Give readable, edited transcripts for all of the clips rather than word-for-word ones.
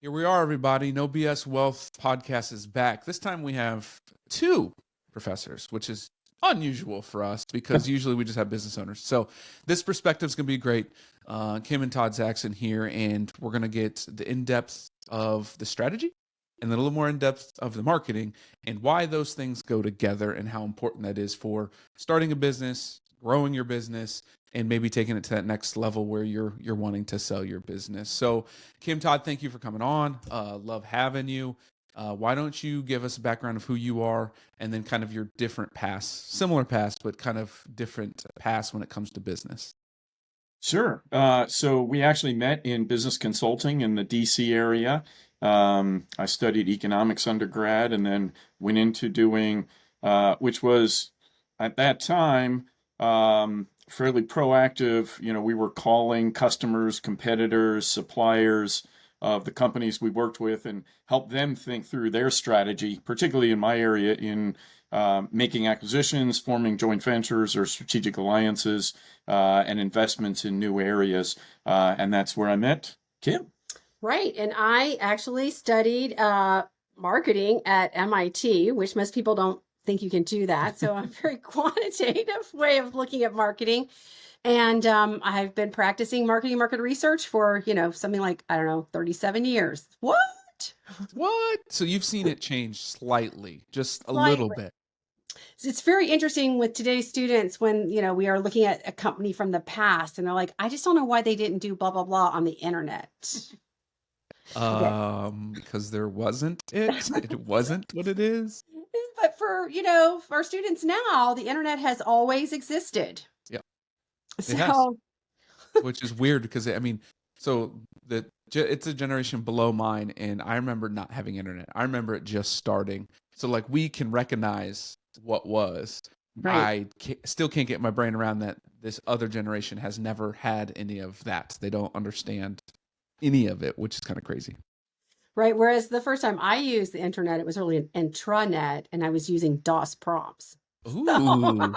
Here we are, everybody. No BS Wealth Podcast is back. This time we have two professors, which is unusual for us because usually we just have business owners. So this perspective is going to be great. Kim and Todd Saxon here, and we're going to get the in-depth of the strategy and then a little more in-depth of the marketing and why those things go together and how important that is for starting a business, growing your business, and maybe taking it to that next level where you're wanting to sell your business. So Kim, Todd, thank you for coming on. Love having you. Why don't you give us a background of who you are and then kind of your different past, similar past, but kind of different past when it comes to business? Sure. So we actually met in business consulting in the DC area. I studied economics undergrad and then went into doing, which was at that time, fairly proactive. We were calling customers, competitors, suppliers of the companies we worked with and help them think through their strategy, particularly in my area in making acquisitions, forming joint ventures or strategic alliances, and investments in new areas. And that's where I met Kim. Right. And I actually studied marketing at MIT, which most people don't think you can do that. So I'm very quantitative way of looking at marketing. And I've been practicing market research for, something like, 37 years. What? What? So you've seen it change slightly, just a little Slightly. bit. It's very interesting with today's students when, we are looking at a company from the past and they're like, I just don't know why they didn't do blah, blah, blah on the internet. Okay. Because there wasn't it. It wasn't what it is. But for students now, the internet has always existed. Yeah, it has. So, Which is weird because it's a generation below mine, and I remember not having internet. I remember it just starting. So like we can recognize what was. right. Still can't get my brain around that this other generation has never had any of that. They don't understand any of it, which is kind of crazy. Right. Whereas the first time I used the internet, it was really an intranet and I was using DOS prompts. Ooh,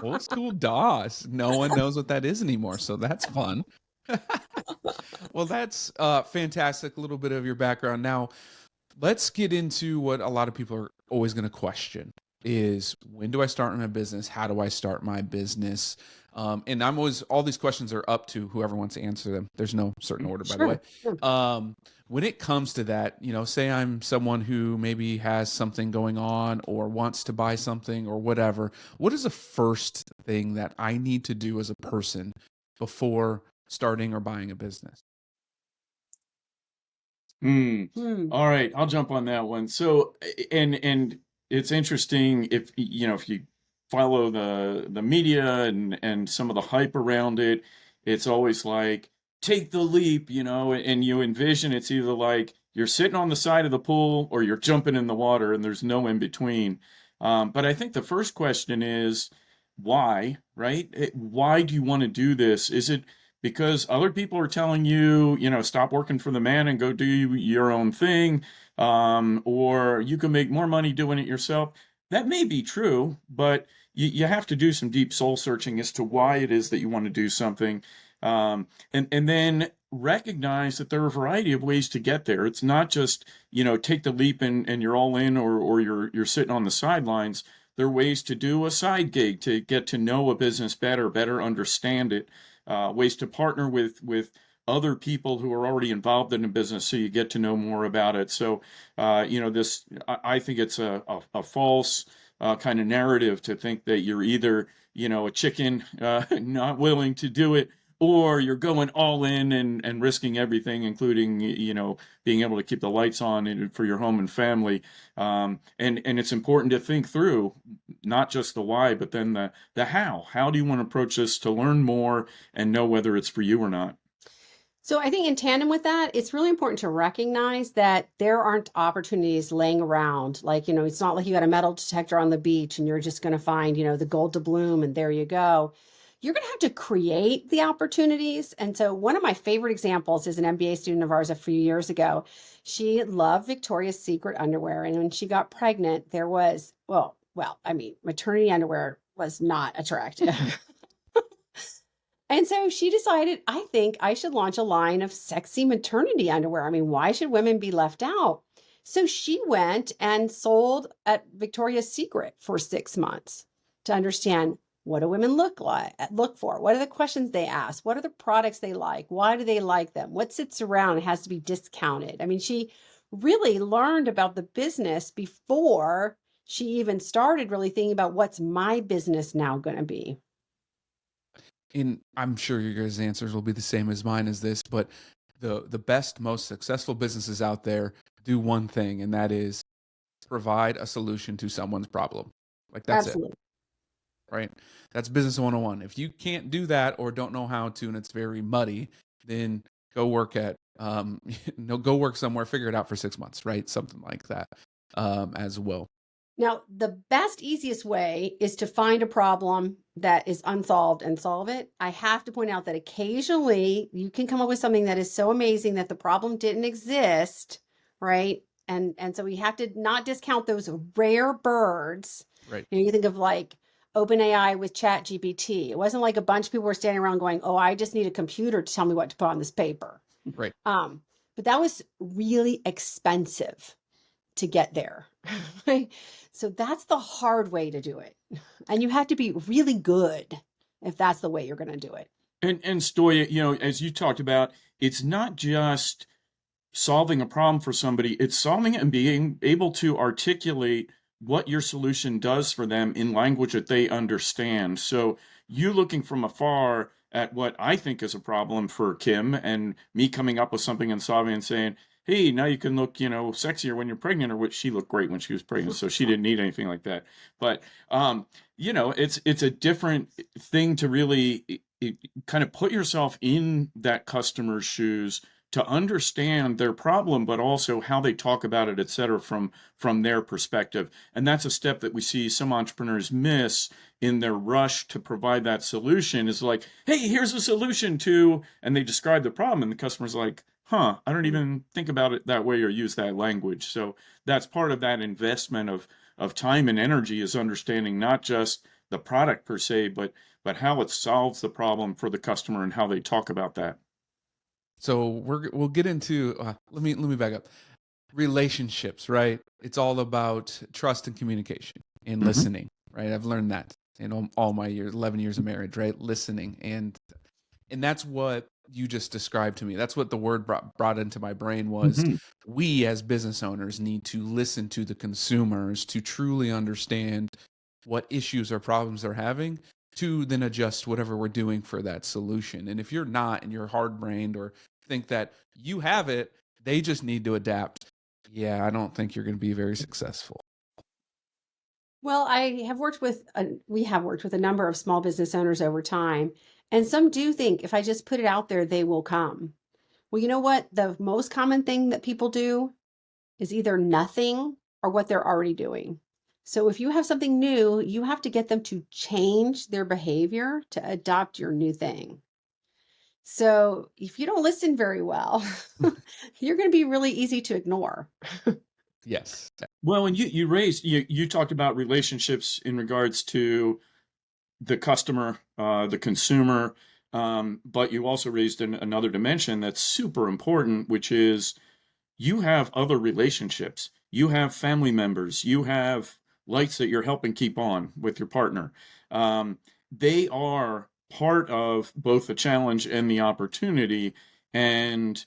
old school DOS. No one knows what that is anymore, so that's fun. Well, that's fantastic. A little bit of your background. Now, let's get into what a lot of people are always going to question is when do I start my business? How do I start my business? And all these questions are up to whoever wants to answer them. There's no certain order, by the way. Sure. When it comes to that, say I'm someone who maybe has something going on or wants to buy something or whatever. What is the first thing that I need to do as a person before starting or buying a business? All right, I'll jump on that one. So, and it's interesting if you follow the media and some of the hype around it, it's always like take the leap, and you envision it's either like you're sitting on the side of the pool or you're jumping in the water and there's no in between. But I think the first question is why, right? Why do you want to do this? Is it because other people are telling you, stop working for the man and go do your own thing, or you can make more money doing it yourself? That may be true, but you have to do some deep soul searching as to why it is that you want to do something, and then recognize that there are a variety of ways to get there. It's not just take the leap and you're all in, or you're sitting on the sidelines. There are ways to do a side gig to get to know a business better understand it. Ways to partner with other people who are already involved in a business so you get to know more about it. So, I think it's a false kind of narrative to think that you're either, a chicken not willing to do it, or you're going all in and risking everything, including, being able to keep the lights on for your home and family. And it's important to think through not just the why, but then the how. How do you want to approach this to learn more and know whether it's for you or not? So I think in tandem with that, it's really important to recognize that there aren't opportunities laying around. Like, it's not like you got a metal detector on the beach and you're just going to find, the gold to bloom and there you go. You're going to have to create the opportunities. And so one of my favorite examples is an MBA student of ours a few years ago. She loved Victoria's Secret underwear. And when she got pregnant, there was, maternity underwear was not attractive. And so she decided, I think I should launch a line of sexy maternity underwear. I mean, why should women be left out? So she went and sold at Victoria's Secret for 6 months to understand, what do women look for? What are the questions they ask? What are the products they like? Why do they like them? What sits around and has to be discounted? I mean, she really learned about the business before she even started really thinking about, what's my business now going to be? And I'm sure your guys' answers will be the same as mine as this, but the best, most successful businesses out there do one thing, and that is provide a solution to someone's problem. Like, that's it, Absolutely. right? That's business 101. If you can't do that or don't know how to, and it's very muddy, then go work at go work somewhere, figure it out for 6 months, right? Something like that, as well. Now, the best, easiest way is to find a problem that is unsolved and solve it. I have to point out that occasionally you can come up with something that is so amazing that the problem didn't exist, right? And so we have to not discount those rare birds. Right. You know, you think of like OpenAI with ChatGPT. It wasn't like a bunch of people were standing around going, "Oh, I just need a computer to tell me what to put on this paper." Right. But that was really expensive to get there. Right? So that's the hard way to do it. And you have to be really good if that's the way you're going to do it. And Stoya, you know, as you talked about, it's not just solving a problem for somebody, it's solving it and being able to articulate what your solution does for them in language that they understand. So you looking from afar at what I think is a problem for Kim, and me coming up with something and solving and saying, hey, now you can look, you know, sexier when you're pregnant, or which she looked great when she was pregnant, so she didn't need anything like that. But you know, it's a different thing to really kind of put yourself in that customer's shoes to understand their problem, but also how they talk about it, et cetera, from their perspective. And that's a step that we see some entrepreneurs miss in their rush to provide that solution. Is like, hey, here's a solution to, and they describe the problem, and the customer's like, huh, I don't even think about it that way or use that language. So that's part of that investment of time and energy, is understanding not just the product per se, but how it solves the problem for the customer and how they talk about that. So we'll get into let me back up. Relationships, right? It's all about trust and communication and listening, right? I've learned that in all my years, 11 years of marriage, right? Listening, and that's what you just described to me. That's what the word brought into my brain was, we as business owners need to listen to the consumers to truly understand what issues or problems they're having, to then adjust whatever we're doing for that solution. And if you're not, and you're hard-brained or think that you have it, they just need to adapt, yeah, I don't think you're going to be very successful. Well, we have worked with a number of small business owners over time, and some do think, if I just put it out there, they will come. Well, you know what? The most common thing that people do is either nothing or what they're already doing. So if you have something new, you have to get them to change their behavior to adopt your new thing. So if you don't listen very well, you're going to be really easy to ignore. Yes. Well, and you talked about relationships in regards to the customer, the consumer, but you also raised another dimension that's super important, which is you have other relationships. You have family members. You have lights that you're helping keep on with your partner. They are part of both the challenge and the opportunity. And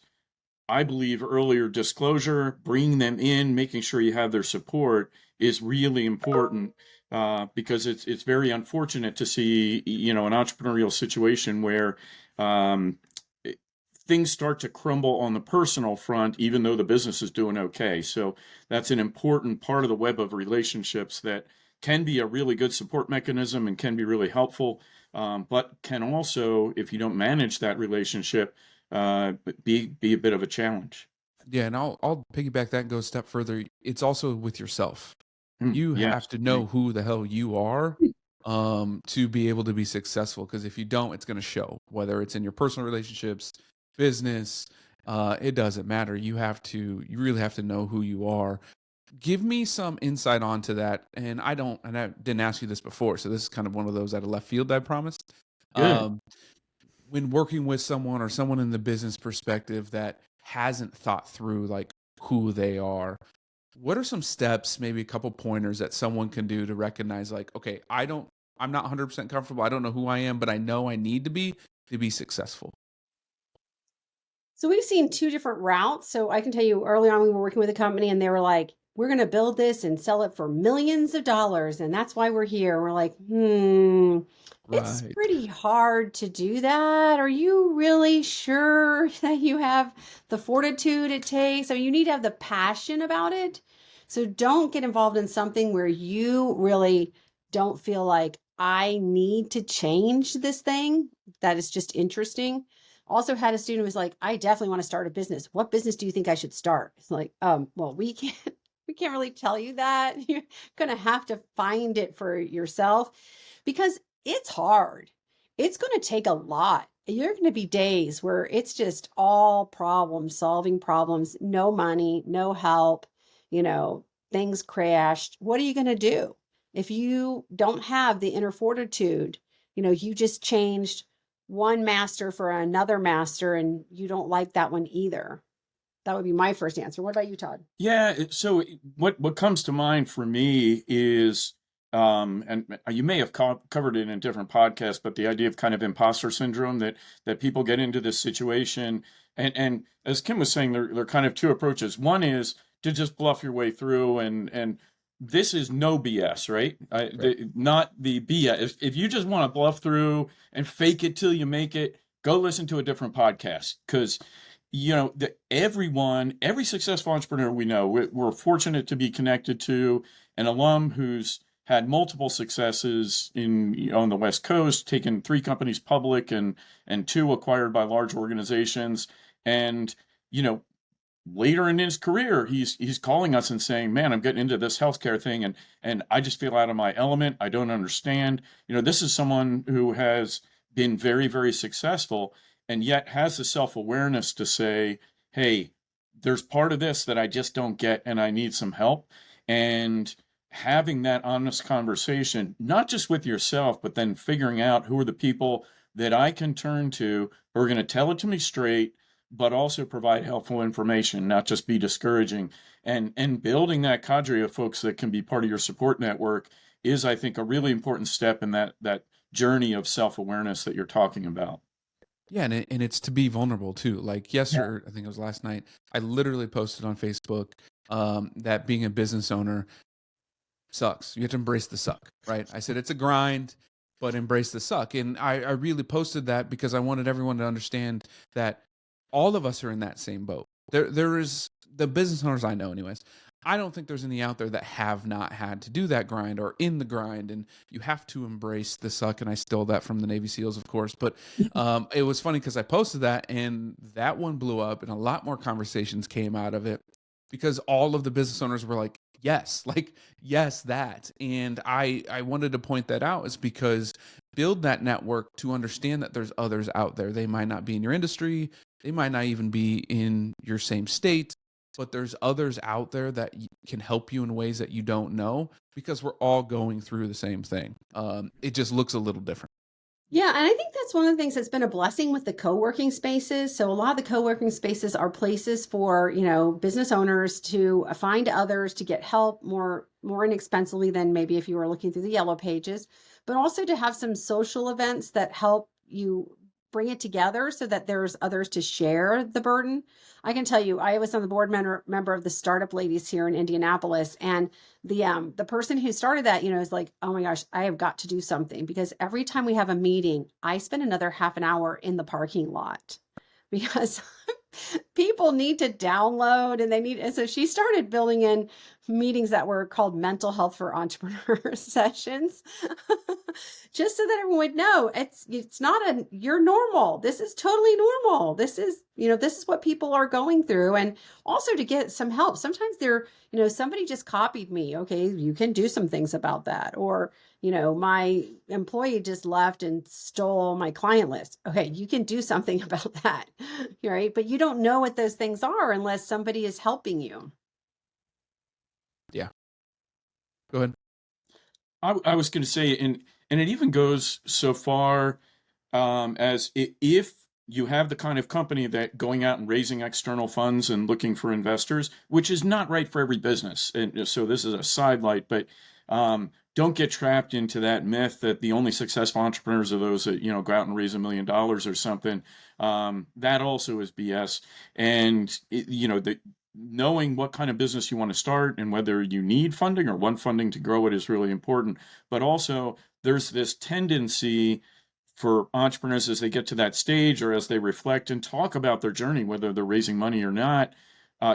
I believe earlier disclosure, bringing them in, making sure you have their support is really important, because it's very unfortunate to see, you know, an entrepreneurial situation where things start to crumble on the personal front, even though the business is doing okay. So that's an important part of the web of relationships that can be a really good support mechanism and can be really helpful, but can also, if you don't manage that relationship, be a bit of a challenge. Yeah, and I'll piggyback that and go a step further. It's also with yourself. You Yes. have to know who the hell you are, to be able to be successful. Because if you don't, it's going to show. Whether it's in your personal relationships, business, it doesn't matter. You really have to know who you are. Give me some insight onto that. And I didn't ask you this before, so this is kind of one of those out of left field, I promised. Good. when working with someone or someone in the business perspective that hasn't thought through like who they are, what are some steps, maybe a couple pointers that someone can do to recognize like, okay, I'm not 100% comfortable. I don't know who I am, but I know I need to be successful. So we've seen two different routes. So I can tell you early on, we were working with a company and they were like, we're going to build this and sell it for millions of dollars. And that's why we're here. We're like, it's Right. pretty hard to do that. Are you really sure that you have the fortitude it takes? I mean, you need to have the passion about it. So don't get involved in something where you really don't feel like I need to change this thing. That is just interesting. Also had a student who was like, I definitely want to start a business. What business do you think I should start? It's like, well, we can't really tell you that. You're gonna have to find it for yourself because it's hard. It's gonna take a lot. You're gonna be days where it's just all solving problems, no money, no help, things crashed. What are you gonna do? If you don't have the inner fortitude, you just changed one master for another master and you don't like that one either. That would be my first answer. What about you, Todd? Yeah. What comes to mind for me is, and you may have covered it in a different podcast, but the idea of kind of imposter syndrome that people get into this situation, and as Kim was saying, there are kind of two approaches. One is to just bluff your way through, and this is no BS, right? Not the BS. If you just want to bluff through and fake it till you make it, go listen to a different podcast because every successful entrepreneur we know, we're fortunate to be connected to an alum who's had multiple successes on the West Coast, taken 3 companies public and 2 acquired by large organizations. And, later in his career, he's calling us and saying, man, I'm getting into this healthcare thing and I just feel out of my element. I don't understand. This is someone who has been very, very successful and yet has the self-awareness to say, hey, there's part of this that I just don't get and I need some help. And having that honest conversation, not just with yourself, but then figuring out who are the people that I can turn to who are going to tell it to me straight, but also provide helpful information, not just be discouraging. And building that cadre of folks that can be part of your support network is, I think, a really important step in that journey of self-awareness that you're talking about. Yeah, and it's to be vulnerable too. Like yesterday, I think it was last night, I literally posted on Facebook that being a business owner sucks. You have to embrace the suck, right? I said it's a grind, but embrace the suck. And I really posted that because I wanted everyone to understand that all of us are in that same boat. There is the business owners I know anyways. I don't think there's any out there that have not had to do that grind or in the grind, and you have to embrace the suck. And I stole that from the Navy SEALs, of course. But it was funny because I posted that, and that one blew up, and a lot more conversations came out of it because all of the business owners were like, yes, that. And I wanted to point that out is because build that network to understand that there's others out there. They might not be in your industry. They might not even be in your same state, but there's others out there that can help you in ways that you don't know because we're all going through the same thing. It just looks a little different. Yeah, and I think that's one of the things that's been a blessing with the co-working spaces. So a lot of the co-working spaces are places for, business owners to find others to get help more inexpensively than maybe if you were looking through the yellow pages, but also to have some social events that help you bring it together so that there's others to share the burden. I can tell you, I was on the board member of the Startup Ladies here in Indianapolis, and the person who started that, is like, oh my gosh, I have got to do something because every time we have a meeting, I spend another half an hour in the parking lot because people need to download and so she started building in meetings that were called mental health for entrepreneurs sessions just so that everyone would know it's not you're normal. This is totally normal. This is what people are going through, and also to get some help. Sometimes somebody just copied me. Okay, you can do some things about that. Or my employee just left and stole my client list. Okay, you can do something about that, right? But you don't know what those things are unless somebody is helping you. Yeah. Go ahead. I was going to say, and it even goes so far If you have the kind of company that going out and raising external funds and looking for investors, which is not right for every business. And so this is a sidelight, but don't get trapped into that myth that the only successful entrepreneurs are those that, go out and raise $1 million or something. That also is BS. And, knowing what kind of business you want to start and whether you need funding or want funding to grow it is really important. But also there's this tendency for entrepreneurs as they get to that stage or as they reflect and talk about their journey, whether they're raising money or not,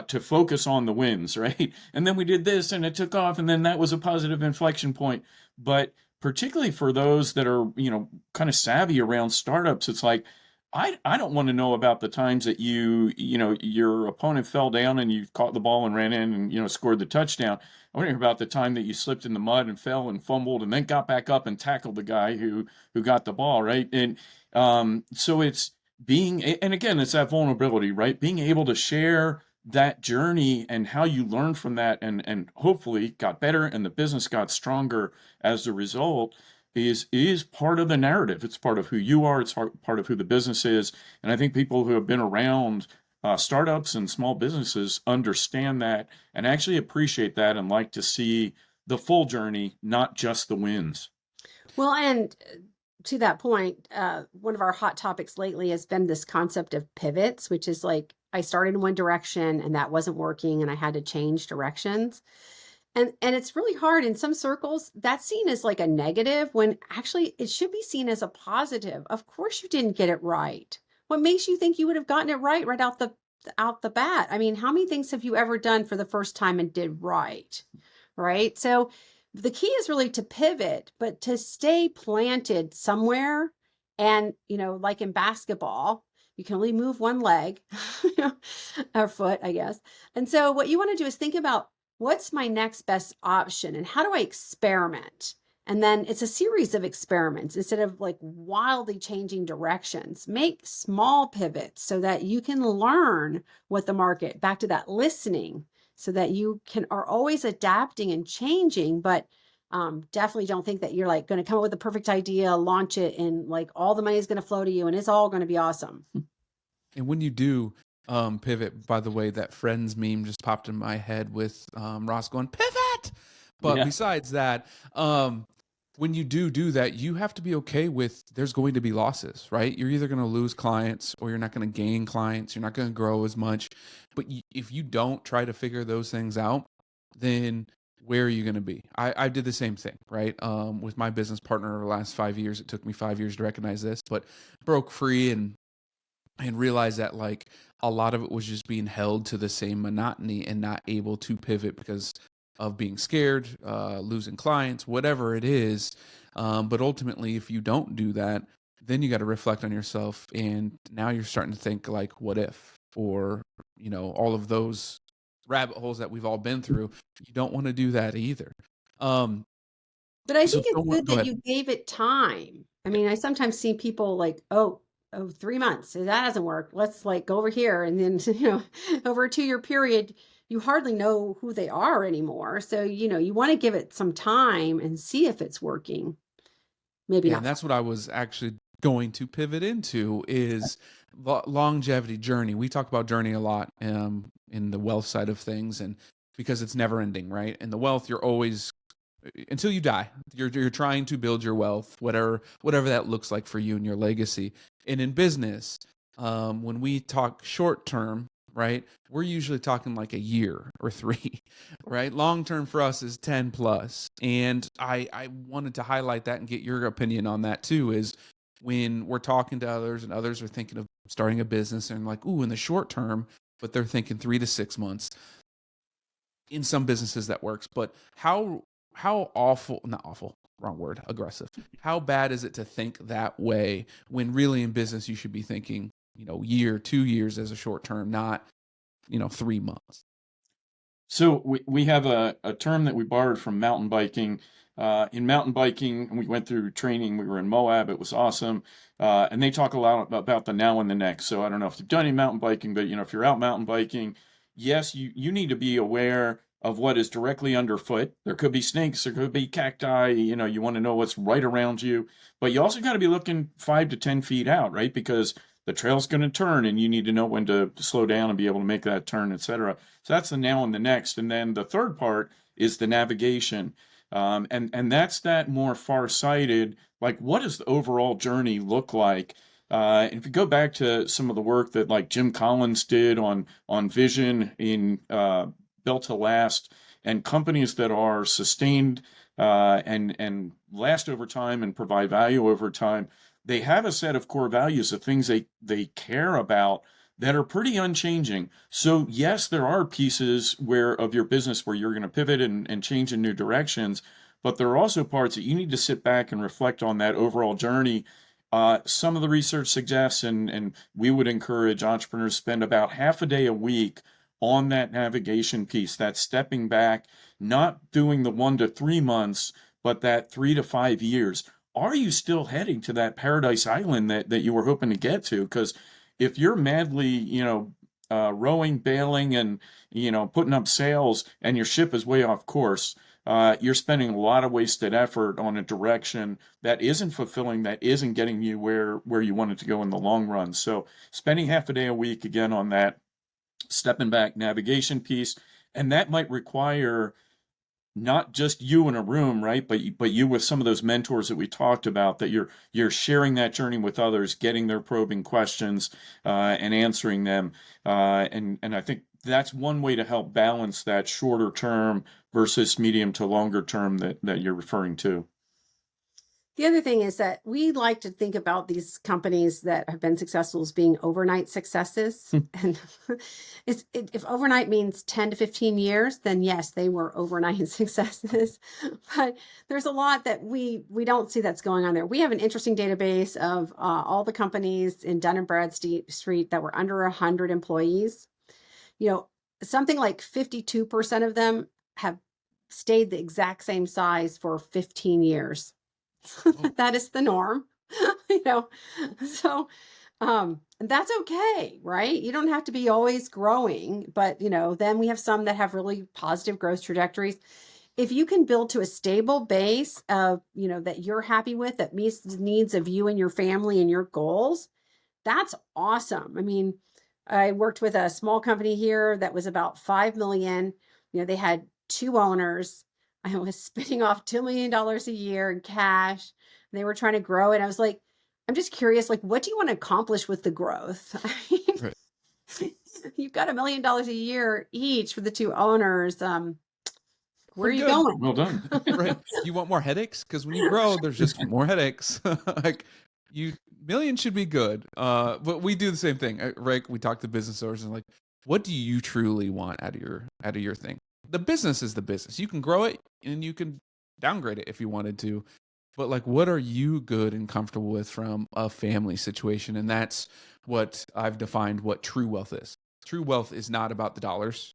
to focus on the wins, right? And then we did this and it took off and then that was a positive inflection point. But particularly for those that are, kind of savvy around startups, it's like, I don't want to know about the times that your opponent fell down and you caught the ball and ran in and, scored the touchdown. I want to hear about the time that you slipped in the mud and fell and fumbled and then got back up and tackled the guy who got the ball, right? And so it's and again, it's that vulnerability, right? Being able to share that journey and how you learned from that and hopefully got better and the business got stronger as a result is part of the narrative. It's part of who you are. It's part of who the business is. And I think people who have been around startups and small businesses understand that and actually appreciate that and like to see the full journey, not just the wins. Well, and to that point, one of our hot topics lately has been this concept of pivots, which is like I started in one direction and that wasn't working and I had to change directions. And it's really hard in some circles. That's seen as like a negative when actually it should be seen as a positive. Of course you didn't get it right. What makes you think you would have gotten it right out the bat? I mean, how many things have you ever done for the first time and did right? Right? So the key is really to pivot, but to stay planted somewhere. And, like in basketball, you can only move one leg or foot, I guess. And so what you want to do is think about what's my next best option and how do I experiment? And then it's a series of experiments instead of like wildly changing directions. Make small pivots so that you can learn what the market, back to that listening, so that you are always adapting and changing, but definitely don't think that you're like going to come up with the perfect idea, launch it, and like all the money is going to flow to you and it's all going to be awesome. And when you do pivot, by the way, that Friends meme just popped in my head with Ross going, pivot! But Yeah. besides that, when you do that, you have to be okay with there's going to be losses, right? You're either going to lose clients or you're not going to gain clients. You're not going to grow as much. But if you don't try to figure those things out, then where are you going to be? I did the same thing, right? With my business partner over the last 5 years. It took me 5 years to recognize this, but broke free and realized that like a lot of it was just being held to the same monotony and not able to pivot because of being scared, losing clients, whatever it is. But ultimately, if you don't do that, then you got to reflect on yourself. And now you're starting to think like, what if, or, all of those rabbit holes that we've all been through. You don't want to do that either. But I think it's good that you gave it time. I mean, I sometimes see people like, oh, 3 months. That hasn't worked. Let's like go over here. And then, over a 2-year period, you hardly know who they are anymore. So, you want to give it some time and see if it's working. Maybe not. And that's what I was actually going to pivot into is longevity journey. We talk about journey a lot in the wealth side of things, and because it's never ending, right? In the wealth, you're always, until you die, you're trying to build your wealth, whatever that looks like for you and your legacy. And in business, when we talk short term, right, we're usually talking like a year or 3, right? Long term for us is 10 plus. And I wanted to highlight that and get your opinion on that too, is when we're talking to others and others are thinking of starting a business and like, ooh, in the short term, but they're thinking 3 to 6 months. In some businesses that works, but how awful, not awful, wrong word, aggressive. How bad is it to think that way when really in business you should be thinking, year, 2 years as a short term, not, 3 months? So we have a term that we borrowed from mountain biking. In mountain biking, we went through training. We were in Moab. It was awesome. And they talk a lot about the now and the next. So I don't know if you've done any mountain biking, but if you're out mountain biking, yes, you need to be aware of what is directly underfoot. There could be snakes, there could be cacti, you want to know what's right around you, but you also got to be looking 5 to 10 feet out, right? Because the trail's going to turn and you need to know when to slow down and be able to make that turn, etc. So that's the now and the next. And then the third part is the navigation. And that's that more far-sighted, like what does the overall journey look like? And if you go back to some of the work that like Jim Collins did on vision in Built to Last, and companies that are sustained and last over time and provide value over time, they have a set of core values of things they care about that are pretty unchanging. So yes, there are pieces of your business where you're going to pivot and change in new directions, but there are also parts that you need to sit back and reflect on that overall journey. Some of the research suggests, and we would encourage entrepreneurs spend about half a day a week on that navigation piece, that stepping back, not doing the 1 to 3 months, but that 3 to 5 years. Are you still heading to that paradise island that you were hoping to get to? Because if you're madly, rowing, bailing, and, putting up sails and your ship is way off course, you're spending a lot of wasted effort on a direction that isn't fulfilling, that isn't getting you where you want it to go in the long run. So spending half a day a week again on that stepping back navigation piece, and that might require not just you in a room, right? But you with some of those mentors that we talked about, that you're sharing that journey with others, getting their probing questions and answering them. And I think that's one way to help balance that shorter term versus medium to longer term that you're referring to. The other thing is that we like to think about these companies that have been successful as being overnight successes. And if overnight means 10 to 15 years, then yes, they were overnight successes. But there's a lot that we don't see that's going on there. We have an interesting database of all the companies in Dun& Bradstreet that were under 100 employees. Something like 52% of them have stayed the exact same size for 15 years. That is the norm, so that's okay, right? You don't have to be always growing, but then we have some that have really positive growth trajectories. If you can build to a stable base of, that you're happy with, that meets the needs of you and your family and your goals, that's awesome. I mean, I worked with a small company here that was about 5 million. They had 2 owners. I was spitting off $2 million a year in cash. And they were trying to grow it. I was like, I'm just curious, like, what do you want to accomplish with the growth? Right. You've got $1 million a year each for the 2 owners. Where are you Pretty good. going? Well done. Right. You want more headaches? Because when you grow, there's just more headaches. Like million should be good. But we do the same thing, right? We talk to business owners and like, what do you truly want out of your thing? The business is the business. You can grow it and you can downgrade it if you wanted to. But like, what are you good and comfortable with from a family situation? And that's what I've defined what true wealth is. True wealth is not about the dollars.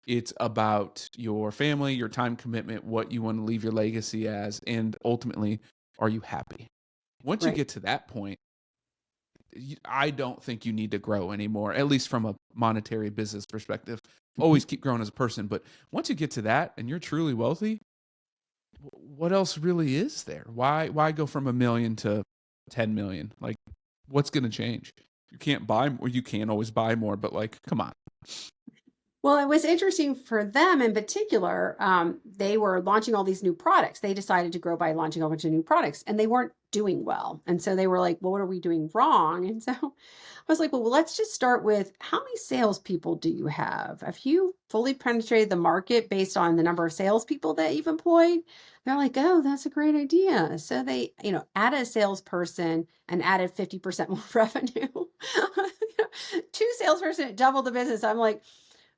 It's about your family, your time commitment, what you want to leave your legacy as, and ultimately, are you happy? Once you Right. get to that point, I don't think you need to grow anymore, at least from a monetary business perspective. Always keep growing as a person. But once you get to that and you're truly wealthy, what else really is there? Why go from 1 million to 10 million? Like, what's going to change? You can't buy more. You can always buy more, but like, come on. Well, it was interesting for them in particular. They were launching all these new products. They decided to grow by launching a bunch of new products, and they weren't doing well. And so they were like, well, what are we doing wrong? And so I was like, well, let's just start with, how many salespeople do you have? Have you fully penetrated the market based on the number of salespeople that you've employed? They're like, oh, that's a great idea. So they, added a salesperson and added 50% more revenue. 2 salesperson doubled the business. I'm like,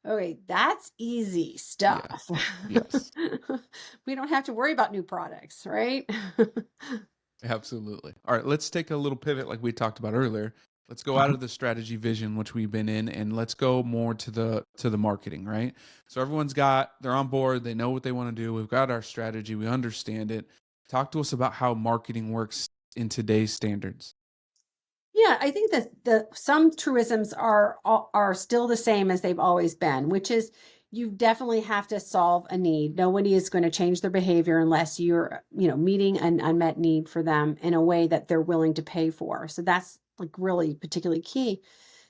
okay, that's easy stuff. Yes. We don't have to worry about new products, right? Absolutely. All right, let's take a little pivot like we talked about earlier. Let's go out of the strategy vision, which we've been in, and let's go more to the marketing, right? So they're on board, they know what they want to do. We've got our strategy, we understand it. Talk to us about how marketing works in today's standards. Yeah, I think that some truisms are still the same as they've always been, which is, you definitely have to solve a need. Nobody is going to change their behavior unless you're, meeting an unmet need for them in a way that they're willing to pay for. So that's like really particularly key.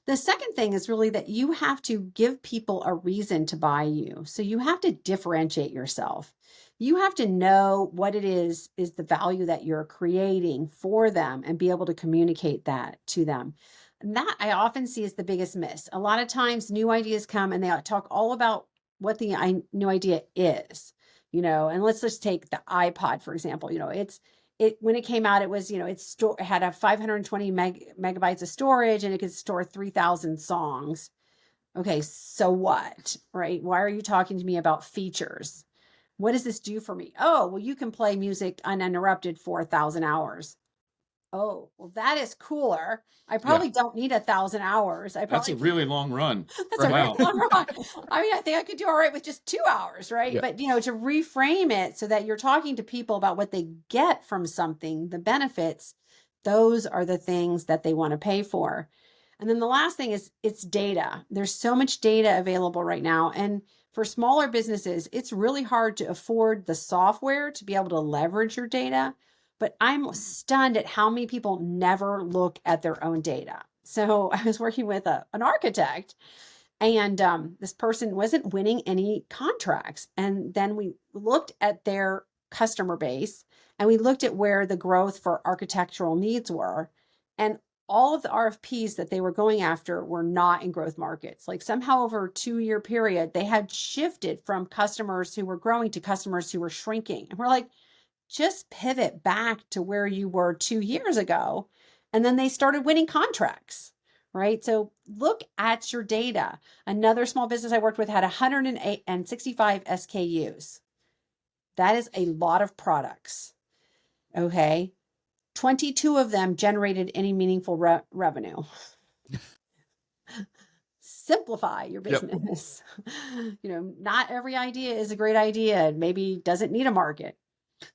The second thing is really that you have to give people a reason to buy you. So you have to differentiate yourself. You have to know what it is the value that you're creating for them and be able to communicate that to them. And that I often see as the biggest miss. A lot of times new ideas come and they talk all about what the new idea is, and let's just take the iPod, for example. It when it came out, it was, it had a 520 megabytes of storage and it could store 3,000 songs. Okay, so what, right? Why are you talking to me about features? What does this do for me? Oh, well, you can play music uninterrupted for 1,000 hours. Oh, well, that is cooler. I probably don't need 1,000 hours. That's a really long run. That's a really long run. I mean, I think I could do all right with just 2 hours, right? Yeah. But, to reframe it so that you're talking to people about what they get from something, the benefits, those are the things that they want to pay for. And then the last thing is it's data. There's so much data available right now. And for smaller businesses, it's really hard to afford the software to be able to leverage your data. But I'm stunned at how many people never look at their own data. So I was working with an architect, and this person wasn't winning any contracts. And then we looked at their customer base, and we looked at where the growth for architectural needs were. And all of the RFPs that they were going after were not in growth markets. Like somehow over a 2-year period, they had shifted from customers who were growing to customers who were shrinking. And we're like, just pivot back to where you were 2 years ago. And then they started winning contracts, right? So look at your data. Another small business I worked with had 165 SKUs. That is a lot of products. Okay. 22 of them generated any meaningful revenue. Simplify your business. Yep. Not every idea is a great idea. Maybe doesn't need a market.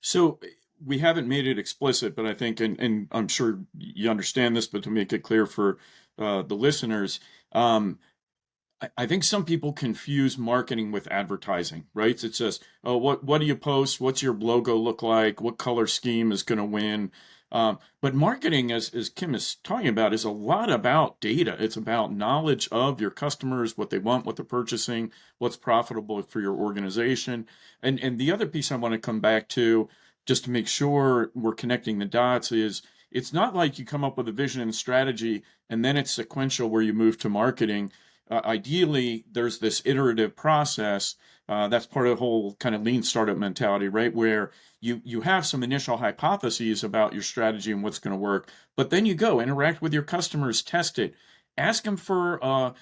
So we haven't made it explicit, but I think, and I'm sure you understand this, but to make it clear for the listeners, I think some people confuse marketing with advertising, right? It says, oh, what do you post? What's your logo look like? What color scheme is going to win? But marketing, as Kim is talking about, is a lot about data. It's about knowledge of your customers, what they want, what they're purchasing, what's profitable for your organization. And the other piece I want to come back to, just to make sure we're connecting the dots, is it's not like you come up with a vision and strategy and then it's sequential where you move to marketing. Ideally, there's this iterative process. That's part of the whole kind of lean startup mentality, right? Where you have some initial hypotheses about your strategy and what's going to work, but then you go interact with your customers, test it, ask them for a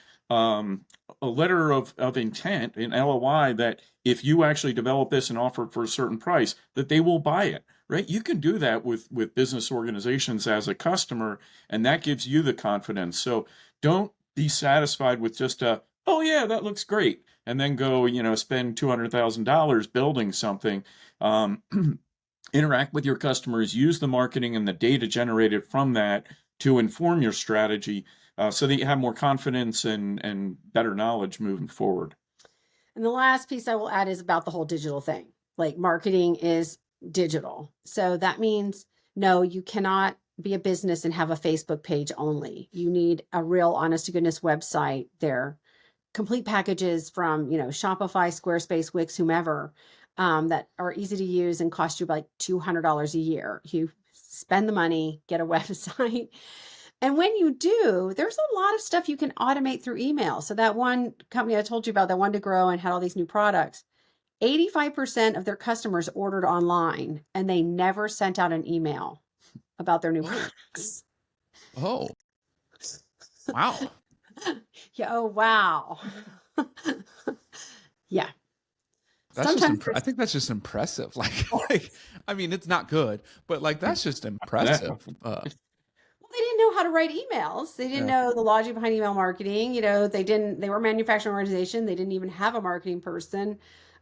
letter of intent, an LOI, that if you actually develop this and offer it for a certain price, that they will buy it, right? You can do that with business organizations as a customer, and that gives you the confidence. So don't be satisfied with just oh yeah, that looks great, and then go, spend $200,000 building something. Interact with your customers, use the marketing and the data generated from that to inform your strategy, so that you have more confidence and better knowledge moving forward. And the last piece I will add is about the whole digital thing. Like marketing is digital. So that means, no, you cannot be a business and have a Facebook page only. You need a real honest to goodness website. They're complete packages from, Shopify, Squarespace, Wix, whomever, that are easy to use and cost you like $200 a year. You spend the money, get a website. And when you do, there's a lot of stuff you can automate through email. So that one company I told you about that wanted to grow and had all these new products, 85% of their customers ordered online and they never sent out an email about their new products. Oh, wow. Yeah. Oh, wow. Yeah. That's I think that's just impressive. Like, I mean, it's not good, but like, that's just impressive. Well, they didn't know how to write emails. They didn't know the logic behind email marketing. They were a manufacturing organization. They didn't even have a marketing person.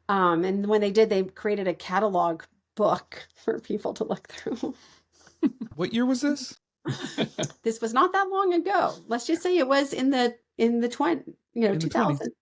And when they did, they created a catalog book for people to look through. What year was this? This was not that long ago. Let's just say it was in the 20, 2000.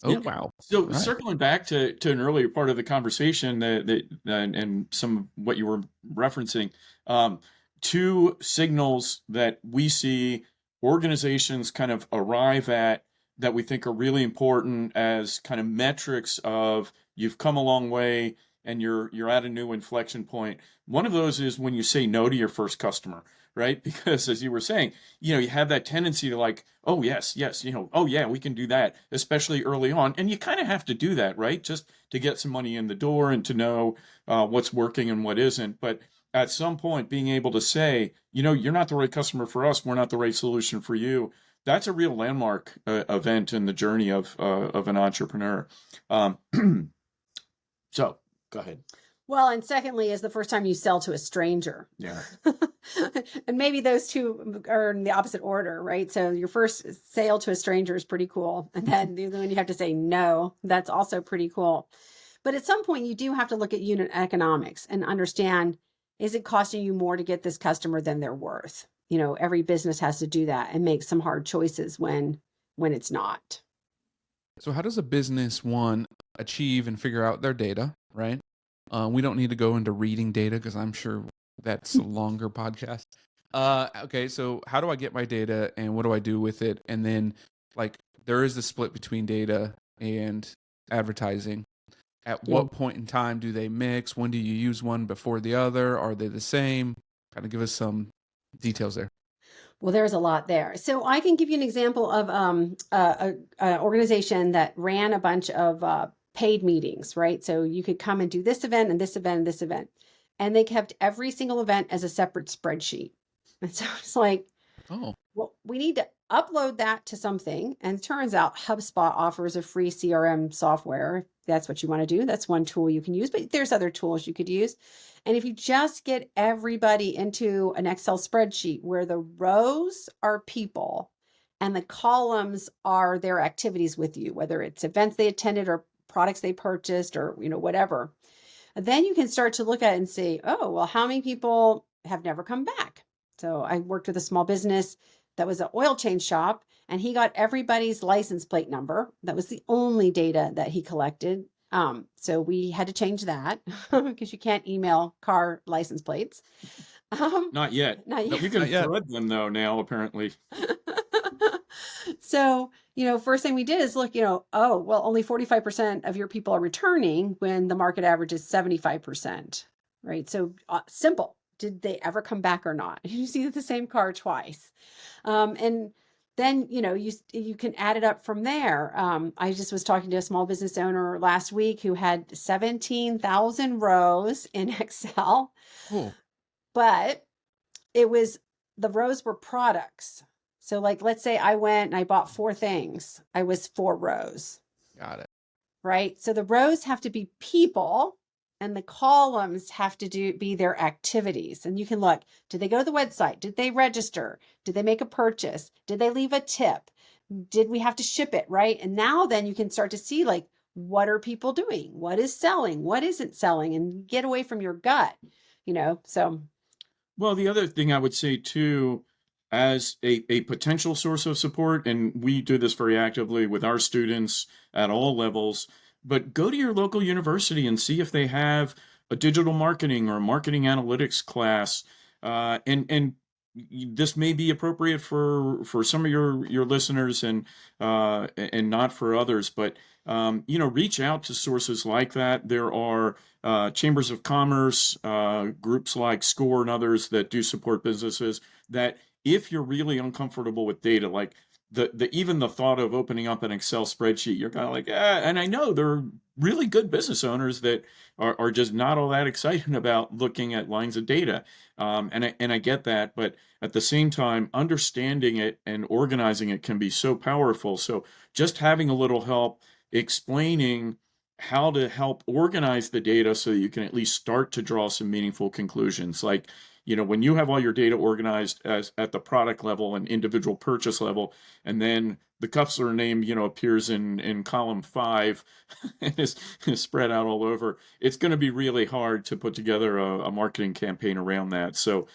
Oh, Yeah. wow. So Right. circling back to an earlier part of the conversation and some of what you were referencing, um, two signals that we see organizations kind of arrive at that we think are really important as kind of metrics of you've come a long way and you're at a new inflection point. One of those is when you say no to your first customer, right? Because as you were saying, you have that tendency to like, oh, yes, yes, oh, yeah, we can do that, especially early on. And you kind of have to do that, right? Just to get some money in the door and to know what's working and what isn't. But at some point, being able to say, you're not the right customer for us, we're not the right solution for you. That's a real landmark event in the journey of an entrepreneur. Um, so go ahead. Well, and secondly, is the first time you sell to a stranger. Yeah. And maybe those two are in the opposite order, right? So your first sale to a stranger is pretty cool. And then when you have to say no, that's also pretty cool. But at some point, you do have to look at unit economics and understand, is it costing you more to get this customer than they're worth? Every business has to do that and make some hard choices when it's not. So how does a business, one, achieve and figure out their data, right? We don't need to go into reading data because I'm sure that's a longer podcast. Okay, so how do I get my data and what do I do with it? And then, like, there is a split between data and advertising. At Yeah. what point in time do they mix? When do you use one before the other? Are they the same? Kind of give us some details there. Well, there's a lot there. So I can give you an example of a organization that ran a bunch of paid meetings, right? So you could come and do this event and this event and this event. And they kept every single event as a separate spreadsheet. And so it's like, Oh, well, we need to upload that to something. And it turns out HubSpot offers a free CRM software. If that's what you want to do. That's one tool you can use, but there's other tools you could use. And if you just get everybody into an Excel spreadsheet where the rows are people and the columns are their activities with you, whether it's events they attended or products they purchased or, whatever, then you can start to look at it and say, oh, well, how many people have never come back? So I worked with a small business that was an oil change shop, and he got everybody's license plate number. That was the only data that he collected. So we had to change that because you can't email car license plates. Not yet. Not yet. You can Not yet. thread them though now, apparently. So, first thing we did is look, oh, well, only 45% of your people are returning when the market average is 75%, right? So simple. Did they ever come back or not? You see the same car twice. And then, you can add it up from there. I just was talking to a small business owner last week who had 17,000 rows in Excel, cool. but the rows were products. So like, let's say I went and I bought 4 things. I was 4 rows, Got it. right? So the rows have to be people and the columns have to be their activities. And you can look, did they go to the website? Did they register? Did they make a purchase? Did they leave a tip? Did we have to ship it, right? And now then you can start to see like, what are people doing? What is selling? What isn't selling? And get away from your gut, so. Well, the other thing I would say too, as a potential source of support, and we do this very actively with our students at all levels, but go to your local university and see if they have a digital marketing or a marketing analytics class. And this may be appropriate for some of your listeners and not for others, but reach out to sources like that. There are chambers of commerce, groups like SCORE and others that do support businesses that if you're really uncomfortable with data, like even the thought of opening up an Excel spreadsheet, you're kind of like, and I know there are really good business owners that are just not all that excited about looking at lines of data. And I get that, but at the same time, understanding it and organizing it can be so powerful. So just having a little help explaining how to help organize the data so that you can at least start to draw some meaningful conclusions. Like, when you have all your data organized as at the product level and individual purchase level, and then the customer name, appears in column 5 and is spread out all over, it's going to be really hard to put together a marketing campaign around that. So,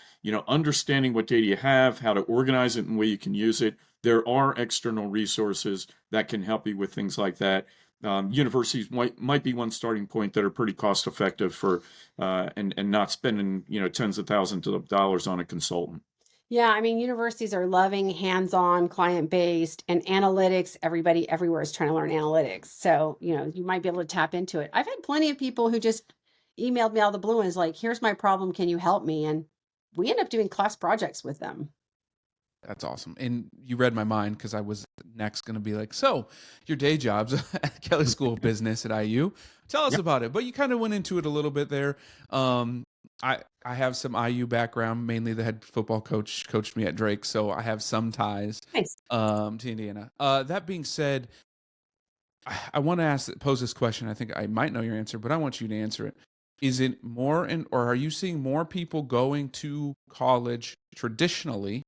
understanding what data you have, how to organize it and where you can use it. There are external resources that can help you with things like that. universities might be one starting point that are pretty cost effective for and not spending tens of thousands of dollars on a consultant. Yeah, I mean, universities are loving hands-on, client-based, and analytics. Everybody everywhere is trying to learn analytics. So, you might be able to tap into it. I've had plenty of people who just emailed me out of the blue and is like, here's my problem. Can you help me? And we end up doing class projects with them. That's awesome. And you read my mind because I was next going to be like, so your day job's at Kelley School of Business at IU. Tell us Yep. about it. But you kind of went into it a little bit there. I have some IU background. Mainly the head football coach coached me at Drake, so I have some ties Nice. to Indiana. That being said, I want to pose this question. I think I might know your answer, but I want you to answer it. Is it more or are you seeing more people going to college traditionally?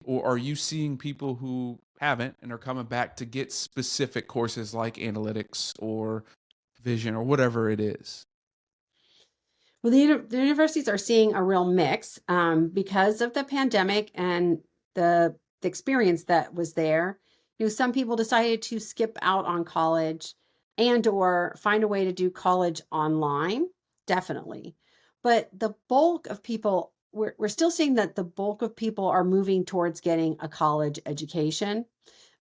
Or are you seeing people who haven't and are coming back to get specific courses like analytics or vision or whatever it is? Well, the universities are seeing a real mix because of the pandemic and the experience that was there. Some people decided to skip out on college and or find a way to do college online, definitely. But the bulk of people, we're still seeing that the bulk of people are moving towards getting a college education.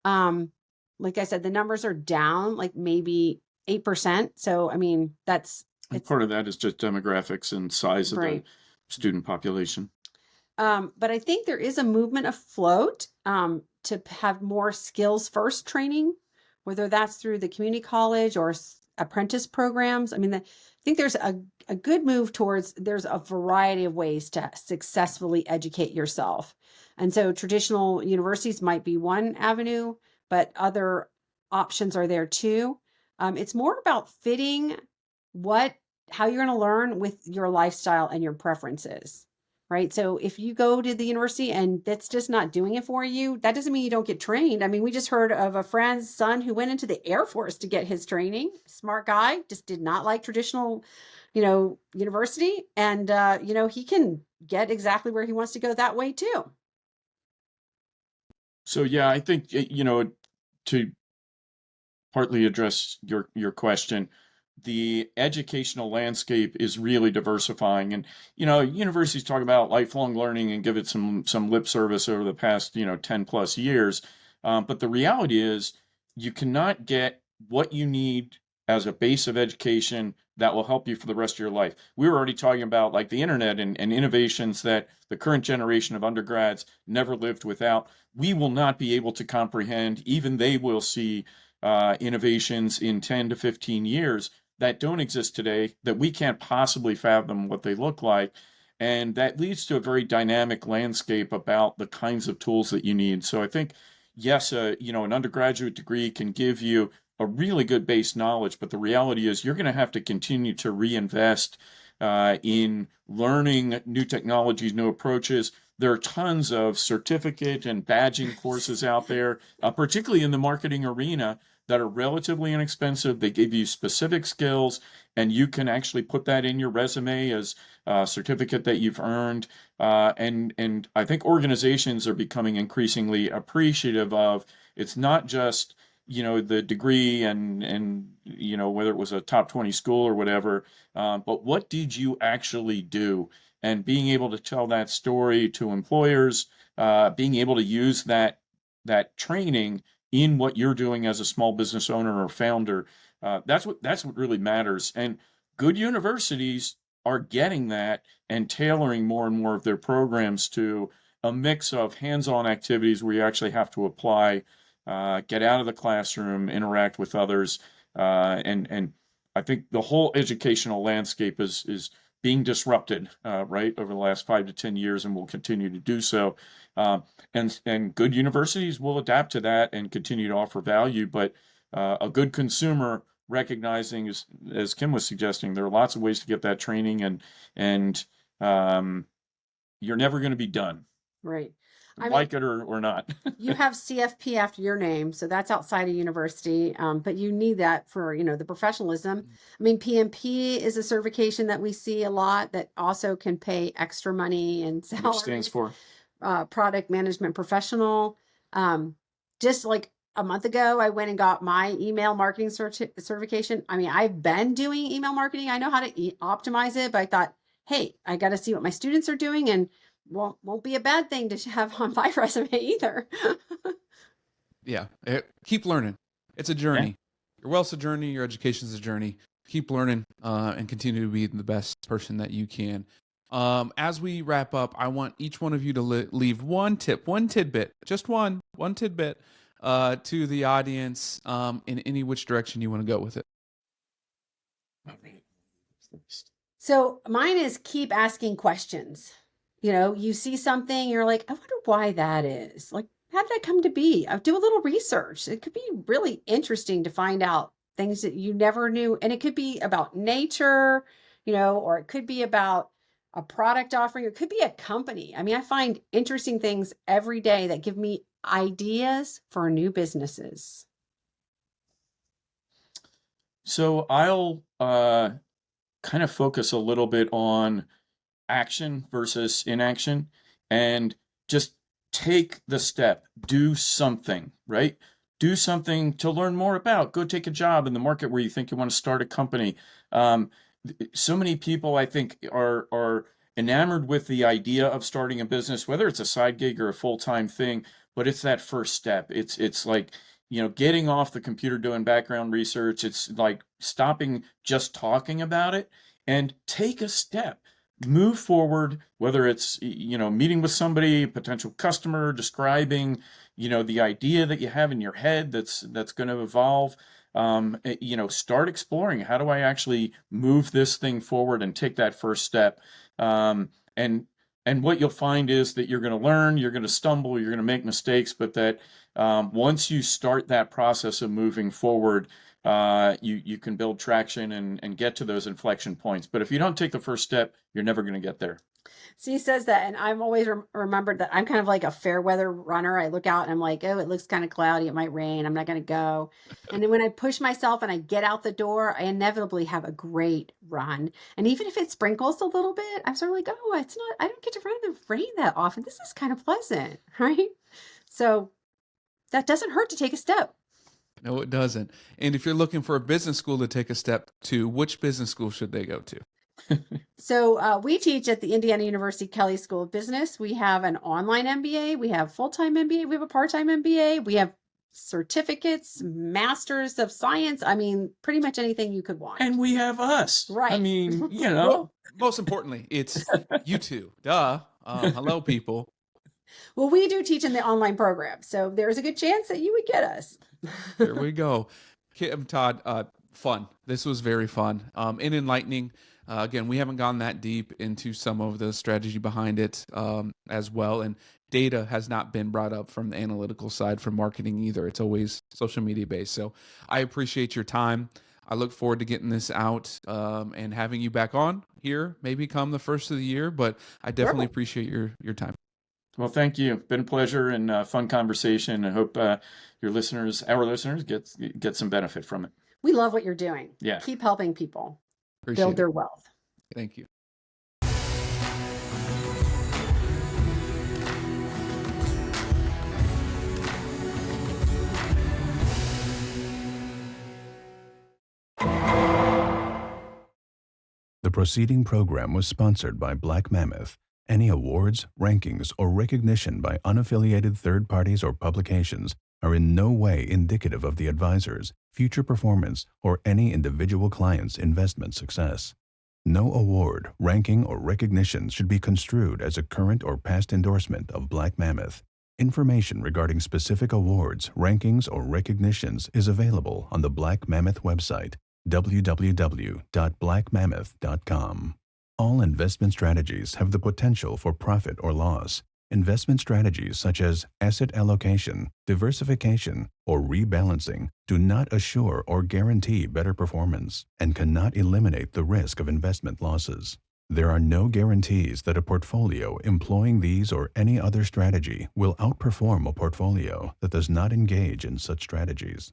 Um, like I said, the numbers are down like maybe 8%. So, I mean, And it's part of that is just demographics and size of the right. student population. But I think there is a movement afloat to have more skills first training, whether that's through the community college or apprentice programs. I mean, I think there's a good move towards there's a variety of ways to successfully educate yourself. And so traditional universities might be one avenue, but other options are there too. It's more about fitting how you're going to learn with your lifestyle and your preferences. Right. So if you go to the university and that's just not doing it for you, that doesn't mean you don't get trained. I mean, we just heard of a friend's son who went into the Air Force to get his training. Smart guy, just did not like traditional, university. And, he can get exactly where he wants to go that way too. So yeah, I think to partly address your question, the educational landscape is really diversifying, and universities talk about lifelong learning and give it some lip service over the past 10 plus years, but the reality is you cannot get what you need as a base of education that will help you for the rest of your life. We were already talking about like the internet and innovations that the current generation of undergrads never lived without. We will not be able to comprehend. Even they will see innovations in 10 to 15 years that don't exist today, that we can't possibly fathom what they look like. And that leads to a very dynamic landscape about the kinds of tools that you need. So I think, yes, an undergraduate degree can give you a really good base knowledge, but the reality is you're going to have to continue to reinvest in learning new technologies, new approaches. There are tons of certificate and badging courses out there, particularly in the marketing arena, that are relatively inexpensive. They give you specific skills, and you can actually put that in your resume as a certificate that you've earned. And I think organizations are becoming increasingly appreciative of it's not just the degree and whether it was a top 20 school or whatever, but what did you actually do? And being able to tell that story to employers, being able to use that training in what you're doing as a small business owner or founder, that's what really matters. And good universities are getting that and tailoring more and more of their programs to a mix of hands-on activities where you actually have to apply, get out of the classroom, interact with others, and I think the whole educational landscape is being disrupted, right, over the last 5 to 10 years, and will continue to do so. And good universities will adapt to that and continue to offer value. But a good consumer recognizing, as Kim was suggesting, there are lots of ways to get that training, and you're never going to be done. Right. Like it or not. You have CFP after your name, so that's outside of university, but you need that for the professionalism. I mean, PMP is a certification that we see a lot that also can pay extra money and salary. Which stands for product management professional. Just like a month ago, I went and got my email marketing certification. I mean, I've been doing email marketing. I know how to optimize it, but I thought, hey, I got to see what my students are doing, and won't be a bad thing to have on my resume either. Yeah. Keep learning. It's a journey. Your wealth's a journey. Your education's a journey. Keep learning and continue to be the best person that you can. As we wrap up, I want each one of you to leave one tidbit, just one tidbit to the audience in any which direction you want to go with it. So mine is keep asking questions. You see something, you're like, I wonder why that is. Like, how did that come to be? I do a little research. It could be really interesting to find out things that you never knew. And it could be about nature, or it could be about a product offering. It could be a company. I mean, I find interesting things every day that give me ideas for new businesses. So I'll kind of focus a little bit on action versus inaction, and just take the step, do something, right? Do something to learn more about. Go take a job in the market where you think you want to start a company. So many people, I think, are enamored with the idea of starting a business, whether it's a side gig or a full-time thing, but it's that first step. It's like, getting off the computer doing background research. It's like stopping just talking about it and take a step. Move forward, whether it's, meeting with somebody, potential customer, describing, the idea that you have in your head that's going to evolve. Start exploring. How do I actually move this thing forward and take that first step? And what you'll find is that you're going to learn, you're going to stumble, you're going to make mistakes, but that once you start that process of moving forward, you can build traction and get to those inflection points. But if you don't take the first step, you're never going to get there. So he says that, and I've always remembered that I'm kind of like a fair weather runner. I look out and I'm like, oh, it looks kind of cloudy. It might rain. I'm not going to go. And then when I push myself and I get out the door, I inevitably have a great run. And even if it sprinkles a little bit, I'm sort of like, oh, I don't get to run in the rain that often. This is kind of pleasant, right? So that doesn't hurt to take a step. No, it doesn't. And if you're looking for a business school to take a step to, which business school should they go to? So we teach at the Indiana University Kelley School of Business. We have an online MBA. We have full-time MBA. We have a part-time MBA. We have certificates, masters of science. I mean, pretty much anything you could want. And we have us. Right. I mean, Well, most importantly, it's you two. Duh. Hello, people. Well, we do teach in the online program, so there's a good chance that you would get us. There we go. Kim, Todd, fun. This was very fun and enlightening. Again, we haven't gone that deep into some of the strategy behind it as well. And data has not been brought up from the analytical side for marketing either. It's always social media based. So I appreciate your time. I look forward to getting this out and having you back on here, maybe come the first of the year. But I definitely appreciate your time. Well, thank you. Been a pleasure and fun conversation. I hope our listeners get some benefit from it. We love what you're doing. Yeah. Keep helping people Appreciate build their it. wealth. Thank you. The preceding program was sponsored by Black Mammoth. Any awards, rankings, or recognition by unaffiliated third parties or publications are in no way indicative of the advisor's future performance or any individual client's investment success. No award, ranking, or recognition should be construed as a current or past endorsement of Black Mammoth. Information regarding specific awards, rankings, or recognitions is available on the Black Mammoth website, www.blackmammoth.com. All investment strategies have the potential for profit or loss. Investment strategies such as asset allocation, diversification, or rebalancing do not assure or guarantee better performance and cannot eliminate the risk of investment losses. There are no guarantees that a portfolio employing these or any other strategy will outperform a portfolio that does not engage in such strategies.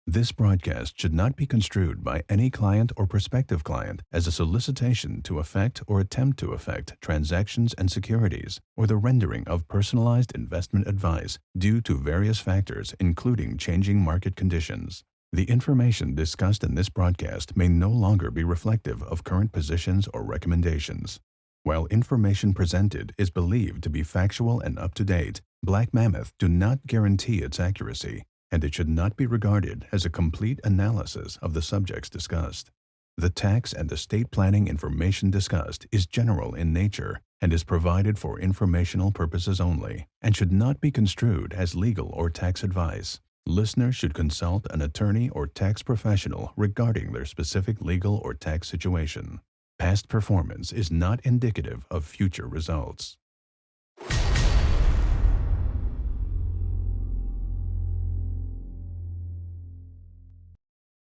This broadcast should not be construed by any client or prospective client as a solicitation to effect or attempt to effect transactions and securities, or the rendering of personalized investment advice due to various factors, including changing market conditions. The information discussed in this broadcast may no longer be reflective of current positions or recommendations. While information presented is believed to be factual and up-to-date, Black Mammoth do not guarantee its accuracy, and it should not be regarded as a complete analysis of the subjects discussed. The tax and estate planning information discussed is general in nature and is provided for informational purposes only, and should not be construed as legal or tax advice. Listeners should consult an attorney or tax professional regarding their specific legal or tax situation. Past performance is not indicative of future results.